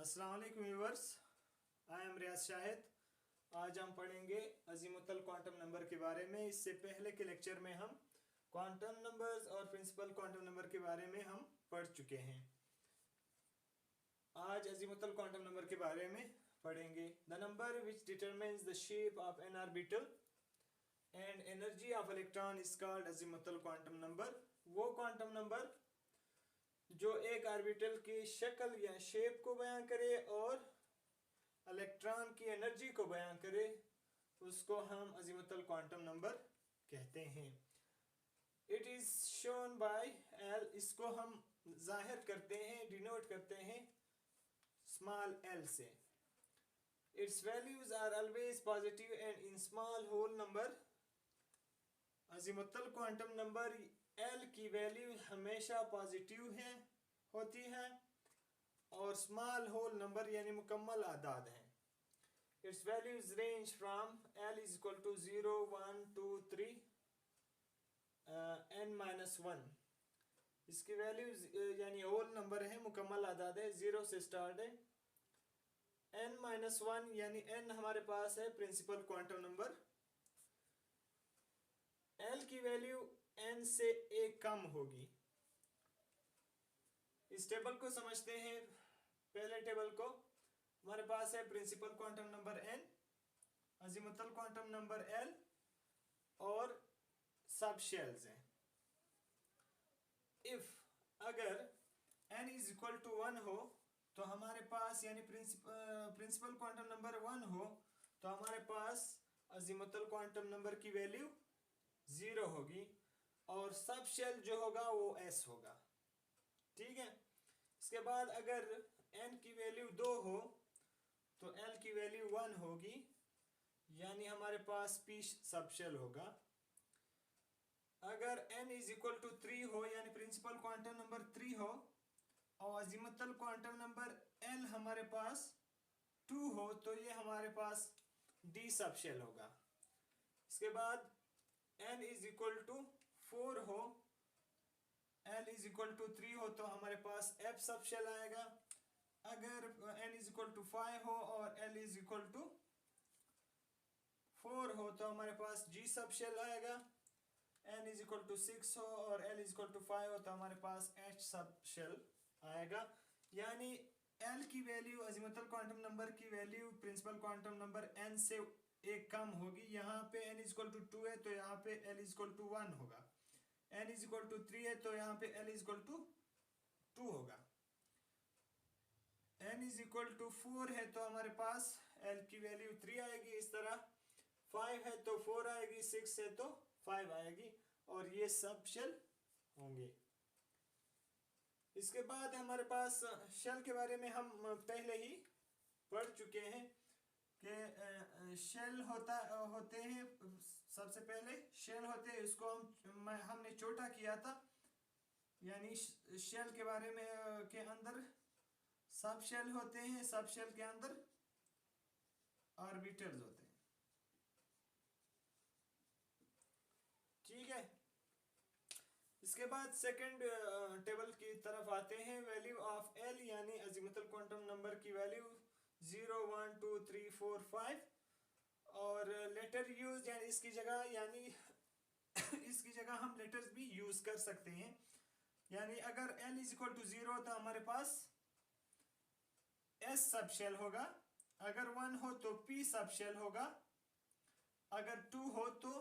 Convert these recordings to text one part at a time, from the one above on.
अस्सलाम वालेकुम viewers, I am रियाज शाहिद। आज हम पढ़ेंगे अज़ीमुतल क्वांटम नंबर के बारे में। इससे पहले के लेक्चर में हम क्वांटम नंबर्स और प्रिंसिपल क्वांटम नंबर के बारे में हम पढ़ चुके हैं। आज अज़ीमुतल क्वांटम नंबर के बारे में पढ़ेंगे। The number which determines the shape of an orbital and energy of electron is called azimuthal quantum number. वो क्वांटम नंबर जो एक ऑर्बिटल की शक्ल या शेप को बयां करे और इलेक्ट्रॉन की एनर्जी को बयां करे, उसको हम अज़ीमुतल क्वांटम नंबर कहते हैं। It is shown by L, इसको हम जाहिर करते हैं, डिनोट करते हैं स्मॉल एल से। Its values are always positive and in small whole number. Azimuthal quantum number L की वैल्यू हमेशा पॉजिटिव होती है और स्मॉल होल नंबर यानी मुकम्मल आदाद हैं। Its values range from L is equal to 0, 1, 2, 3 n-1। इसकी वैल्यूज यानी होल नंबर है, मुकम्मल आदाद है, 0 से स्टार्ट है। n-1 यानी n हमारे पास है प्रिंसिपल क्वांटम नंबर। l की वैल्यू n से एक कम होगी। इस टेबल को समझते हैं। पहले टेबल को हमारे पास है principal quantum number n, azimuthal quantum number l और सब शेल्स हैं। इफ अगर n इज इक्वल टू 1 हो तो हमारे पास यानी प्रिंसिपल क्वांटम नंबर 1 हो तो हमारे पास अज़ीमुतल क्वांटम नंबर की वैल्यू 0 होगी और सब शेल जो होगा वो s होगा। ठीक है। इसके बाद अगर n की वैल्यू 2 हो तो l की वैल्यू 1 होगी, यानी हमारे पास p सब शेल होगा। अगर n इज इक्वल टू 3 हो यानी प्रिंसिपल क्वांटम नंबर 3 हो और अज़ीमुतल क्वांटम नंबर l हमारे पास 2 हो तो ये हमारे पास d सब शेल होगा। इसके बाद n इज इक्वल टू 4 हो, l इज इक्वल टू 3 हो तो हमारे पास f सब शेल आएगा। अगर n इज इक्वल टू 5 हो और l इज इक्वल टू 4 हो तो हमारे पास g सब शेल आएगा। n इज इक्वल टू 6 हो और l इज इक्वल टू 5 हो तो हमारे पास h सब शेल आएगा। यानी l की वैल्यू अज़ीमुतल क्वांटम नंबर की value principal quantum number n से एक कम होगी। यहाँ पे n इज इक्वल टू 2 है तो यहाँ पे l इज इक्वल टू 1 होगा। n इज इक्वल टू 3 है तो यहाँ पे l इज इक्वल टू 2 होगा। n इज इक्वल टू 4 है तो हमारे पास l की वैल्यू 3 आएगी। इस तरह 5 है तो 4 आएगी, 6 है तो 5 आएगी और ये सब शेल होंगे। इसके बाद हमारे पास शेल के बारे में हम पहले ही पढ़ चुके हैं कि शेल होते हैं। सबसे पहले शेल होते हैं, इसको हमने छोटा किया था, यानी शेल के बारे में के अंदर सब शेल होते हैं, सब शेल के अंदर ऑर्बिटल्स होते हैं। ठीक है। इसके बाद सेकंड टेबल की तरफ आते हैं। वैल्यू ऑफ l यानी अज़ीमुतल क्वांटम नंबर की वैल्यू 0, 1, 2, 3, 4, 5 और लेटर यूज यानी इसकी जगह यानी इसकी जगह हम लेटर्स भी यूज कर सकते हैं। यानी अगर l इज इक्वल टू 0 तो हमारे पास s सब शेल होगा। अगर 1 हो तो p सब शेल होगा। अगर 2 हो तो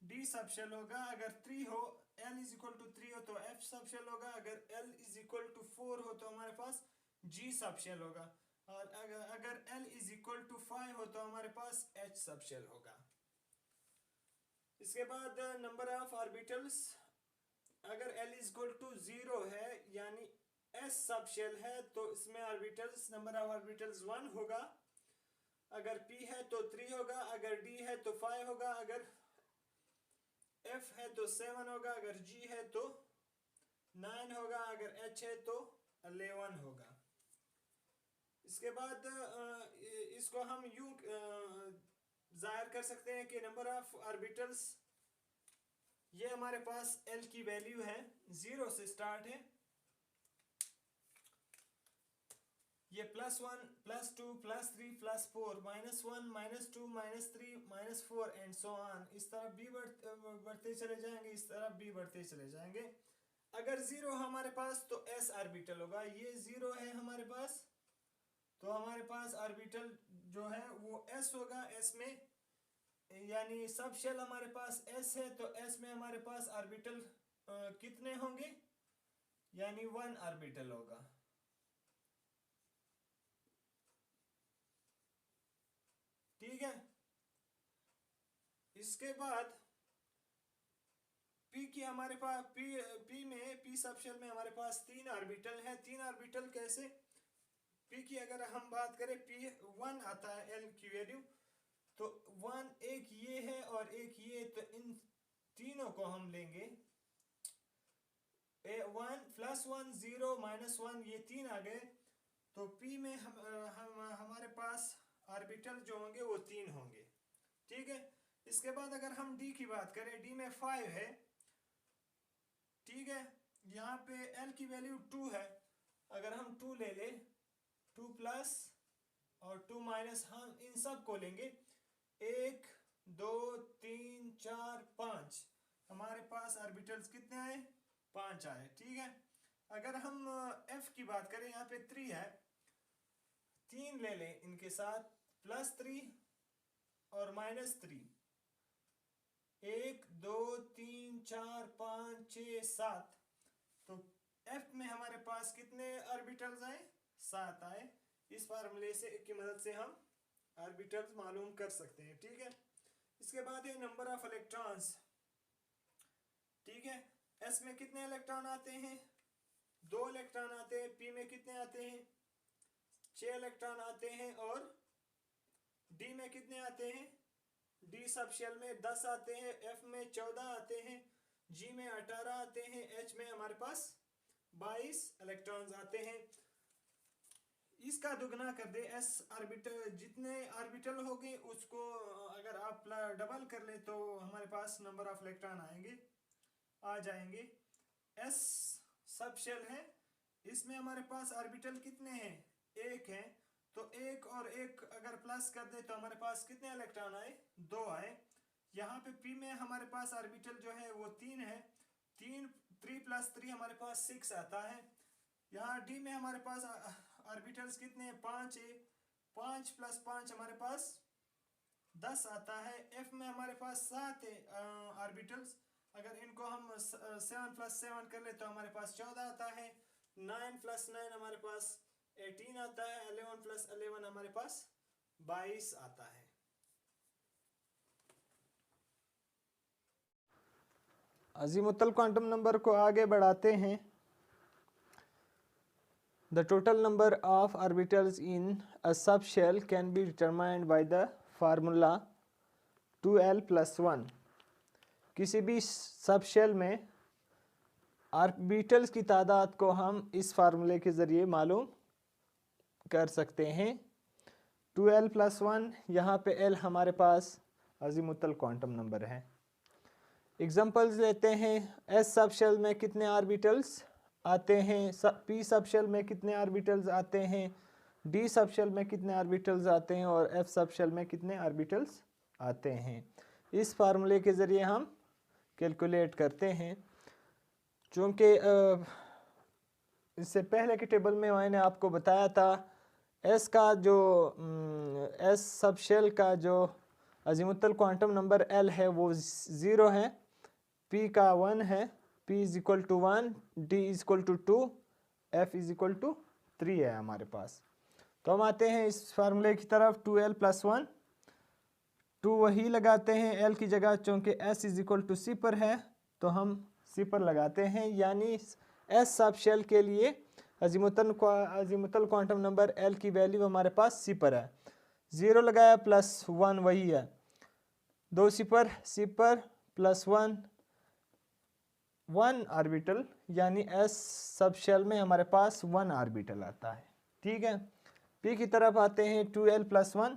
d सब शेल होगा। अगर 3 हो l इज इक्वल टू 3 हो तो f सब शेल होगा। अगर l इज इक्वल टू 4 हो तो हमारे पास g सब शेल होगा और अगर l इज इक्वल टू 5 हो तो हमारे पास h सब शेल होगा। इसके बाद नंबर ऑफ ऑर्बिटल्स, अगर l इज इक्वल टू 0 है यानी s सब शेल है तो इसमें ऑर्बिटल्स नंबर ऑफ ऑर्बिटल्स 1 होगा। अगर p है तो 3 होगा। अगर d है तो 5 होगा। अगर f है तो 7 होगा। अगर g है तो 9 होगा। अगर h है तो 11 होगा। इसके बाद इसको हम यूं जाहिर कर सकते हैं कि नंबर ऑफ ऑर्बिटल्स, ये हमारे पास l की वैल्यू है, 0 से स्टार्ट है। ये +1 +2 +3 +4 -1 -2 -3 -4 एंड सो ऑन, इस तरह b बढ़ते चले जाएंगे, इस तरह b बढ़ते चले जाएंगे। अगर 0 हमारे पास तो s ऑर्बिटल होगा, ये 0 है हमारे पास, तो हमारे पास ऑर्बिटल जो है वो s होगा। s में यानी सब शेल हमारे पास s है, तो s में हमारे पास ऑर्बिटल कितने होंगे, यानी 1 ऑर्बिटल होगा। ठीक है, इसके बाद p की हमारे पास p सब शेल में हमारे पास 3 ऑर्बिटल है। 3 ऑर्बिटल कैसे, p की अगर हम बात करें, p 1 आता है l की वैल्यू, तो 1 एक ये है और एक ये, तो इन तीनों को हम लेंगे। 1 +1 0 -1 ये 3 आ गए, तो p में हमारे पास ऑर्बिटल जो होंगे वो 3 होंगे। ठीक है, इसके बाद अगर हम d की बात करें, d में 5 है। ठीक है, यहाँ पे l की वैल्यू 2 है, अगर हम 2 ले ले, 2 प्लस और 2 माइनस, हम इन सब को लेंगे। 1 2 3 4 5, हमारे पास ऑर्बिटल्स कितने आए, 5 आए। ठीक है, अगर हम f की बात करें, यहाँ पे 3 है, 3 ले लें इनके साथ, +3 और -3, 1 2 3 4 5 6 7, तो f में हमारे पास कितने ऑर्बिटल्स आए, 7 आए। इस फार्मूले से की मदद से हम ऑर्बिटल्स मालूम कर सकते हैं। ठीक है, इसके बाद है नंबर ऑफ इलेक्ट्रॉन्स। ठीक है, s में कितने इलेक्ट्रॉन आते हैं, 2 इलेक्ट्रॉन आते हैं। p में कितने आते हैं, 6 इलेक्ट्रॉन आते हैं। और d में कितने आते हैं, d सब शेल में 10 आते हैं, f में 14 आते हैं, g में 18 आते हैं, h में हमारे पास 22 इलेक्ट्रॉन्स आते हैं। इसका दुगना कर दे, s ऑर्बिटल जितने ऑर्बिटल हो गए उसको अगर आप डबल कर ले तो हमारे पास नंबर ऑफ इलेक्ट्रॉन आ जाएंगे। s सब शेल है, इसमें हमारे पास ऑर्बिटल कितने हैं, 1 है, तो 1 और 1 अगर प्लस कर दे तो हमारे पास कितने इलेक्ट्रॉन आए, 2 आए। यहाँ पे p में हमारे पास ऑर्बिटल जो है वो 3 है, 3 + 3 हमारे पास 6 आता है। यहाँ d में हमारे पास ऑर्बिटल्स कितने हैं, 5 है, 5 + 5 हमारे पास 10 आता है। f में हमारे पास 7 है ऑर्बिटल्स, अगर इनको हम 7 + 7 कर ले तो हमारे पास 14 आता है। 9 + 9 हमारे पास 18 आता है। 11 + 11 हमारे पास 22 आता है। अज़ीमुथल क्वांटम नंबर को आगे बढ़ाते हैं। The total number of orbitals in a subshell can be determined by the formula 2l + 1। किसी भी सबशेल में ऑर्बिटल्स की तादाद को हम इस फार्मूले के ज़रिए मालूम कर सकते हैं। 2l + 1, यहाँ पे l हमारे पास अज़ीमुथल क्वांटम नंबर है। एग्जांपल्स लेते हैं। s सबशेल में कितने ऑर्बिटल्स आते हैं, p सबशेल में कितने ऑर्बिटल्स आते हैं, d सबशेल में कितने ऑर्बिटल्स आते हैं और f सबशेल में कितने ऑर्बिटल्स आते हैं। इस फार्मूले के ज़रिए हम कैलकुलेट करते हैं। चूँकि इससे पहले के टेबल में मैंने आपको बताया था s का जो s सबशेल का जो अज़ीमुथल क्वांटम नंबर l है वो 0 है, p का 1 है, p = 1, d = 2, f = 3 है हमारे पास। तो हम आते हैं इस फार्मूले की तरफ। 2l + 1, 2 वही लगाते हैं l की जगह, चूँकि s = c पर है तो हम c पर लगाते हैं, यानी s सब शेल के लिए अज़ीमुथल क्वांटम नंबर l की वैल्यू हमारे पास c पर है। 0 लगाया +1 वही है, 2 c पर +1 1 ऑर्बिटल, यानी s सब शेल में हमारे पास 1 ऑर्बिटल आता है। ठीक है, p की तरफ आते हैं। 2l + 1,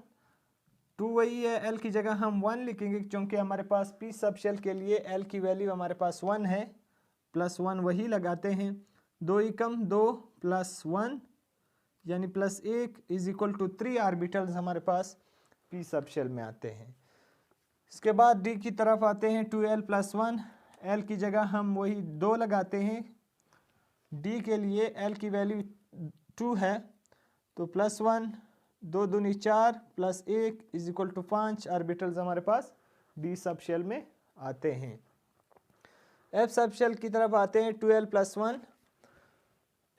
2 वही है, l की जगह हम 1 लिखेंगे क्योंकि हमारे पास p सब शेल के लिए l की वैल्यू हमारे पास 1 है, +1 वही लगाते हैं। 2 × 2 + 1, यानी +1 इज इक्वल टू 3 ऑर्बिटल्स हमारे पास p सब शेल में आते हैं। इसके बाद d की तरफ आते हैं 2l + 1, l की जगह हम वही 2 लगाते हैं। d के लिए l की वैल्यू 2 है तो +1 2 दूनी 4 +1 इज इक्वल टू 5 ऑर्बिटल्स हमारे पास d सब शेल में आते हैं। f सब शेल की तरफ आते हैं 2l + 1,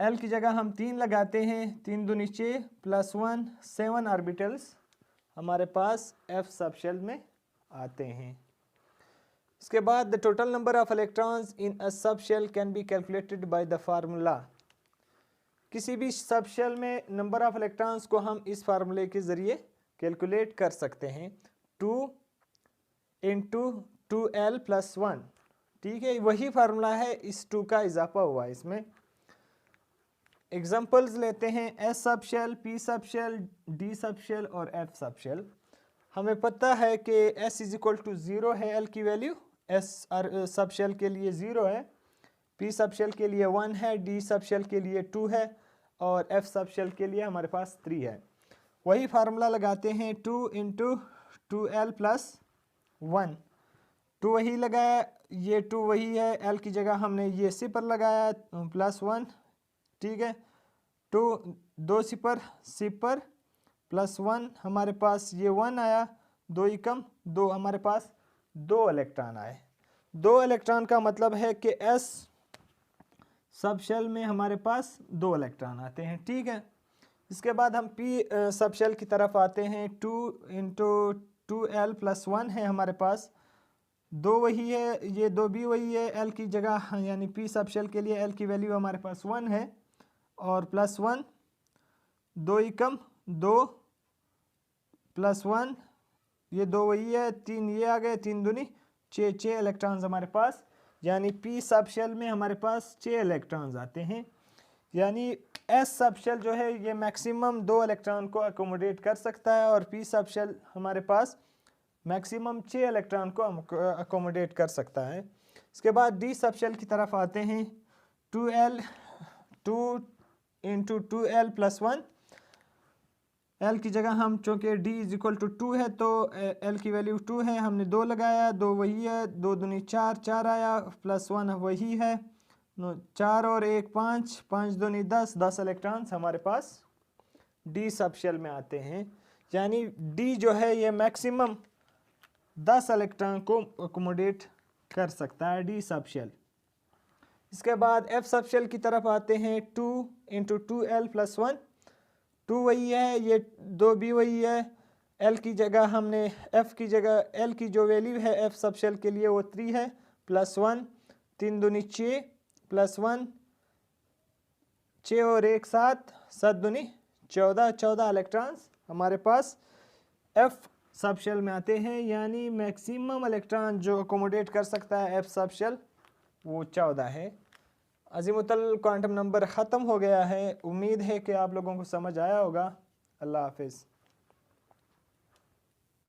l की जगह हम 3 लगाते हैं, 3 दूनी 6 +1 7 ऑर्बिटल्स हमारे पास f सब शेल में आते हैं। इसके बाद the total number of electrons in a sub shell can be calculated by the formula. किसी भी सब शेल में नंबर ऑफ इलेक्ट्रॉन्स को हम इस फार्मूले के ज़रिए कैलकुलेट कर सकते हैं, 2 × 2l + 1। ठीक है, वही फार्मूला है, इस 2 का इजाफा हुआ है इसमें। एग्जांपल्स लेते हैं, s sub shell, p sub shell, d sub shell और f सब शेल। हमें पता है कि s = 0 है l की वैल्यू, s सब शेल के लिए 0 है, p सब शेल के लिए 1 है, d सब शेल के लिए 2 है और f सब शेल के लिए हमारे पास 3 है। वही फार्मूला लगाते हैं, 2 × 2l + 1। 2 वही लगाया, ये 2 वही है, l की जगह हमने ये सिपर लगाया +1। ठीक है, 2 सिपर +1 हमारे पास ये 1 आया, 2 एकम 2 हमारे पास 2 इलेक्ट्रॉन आए। 2 इलेक्ट्रॉन का मतलब है कि s सब शेल में हमारे पास 2 इलेक्ट्रॉन आते हैं। ठीक है, इसके बाद हम p सब शेल की तरफ आते हैं, 2 × 2l + 1 है हमारे पास, 2 वही है, ये 2 भी वही है, l की जगह यानी p सब शेल के लिए l की वैल्यू हमारे पास 1 है और +1 2 एकम 2 +1 ये 2 वही है, 3 ये आ गए, 3 दूनी 6 इलेक्ट्रॉन्स हमारे पास, यानी p सब शेल में हमारे पास 6 इलेक्ट्रॉन्स आते हैं। यानी s सब शेल जो है ये मैक्सिमम 2 इलेक्ट्रॉन को अकोमोडेट कर सकता है और p सब शेल हमारे पास मैक्सिमम 6 इलेक्ट्रॉन को अकोमोडेट कर सकता है। इसके बाद d सब शेल की तरफ आते हैं, 2 × 2l + 1। l की जगह हम चूँकि d = 2 है तो l की वैल्यू 2 है, हमने 2 लगाया, 2 वही है, 2 दूनी 4 4 आया, +1 वही है, 4 और 1 5, 5 दूनी 10 इलेक्ट्रॉन्स हमारे पास d सब शेल में आते हैं। यानी d जो है ये मैक्सिमम 10 इलेक्ट्रॉन को अकोमोडेट कर सकता है, d सब शेल। इसके बाद f सब शेल की तरफ आते हैं, 2 × 2l + 1। 2 वही है, ये 2 भी वही है, l की जगह हमने f की जगह l की जो वैल्यू है f सब शेल के लिए वो 3 है, +1 3 दूनी 6 +1 6 और 1 7 7 दूनी 14 इलेक्ट्रॉन्स हमारे पास f सब शेल में आते हैं। यानी मैक्सिमम इलेक्ट्रॉन जो अकोमोडेट कर सकता है f सब शेल वो 14 है। अज़ीमुतल क्वांटम नंबर ख़त्म हो गया है। उम्मीद है कि आप लोगों को समझ आया होगा। अल्लाह हाफिज़।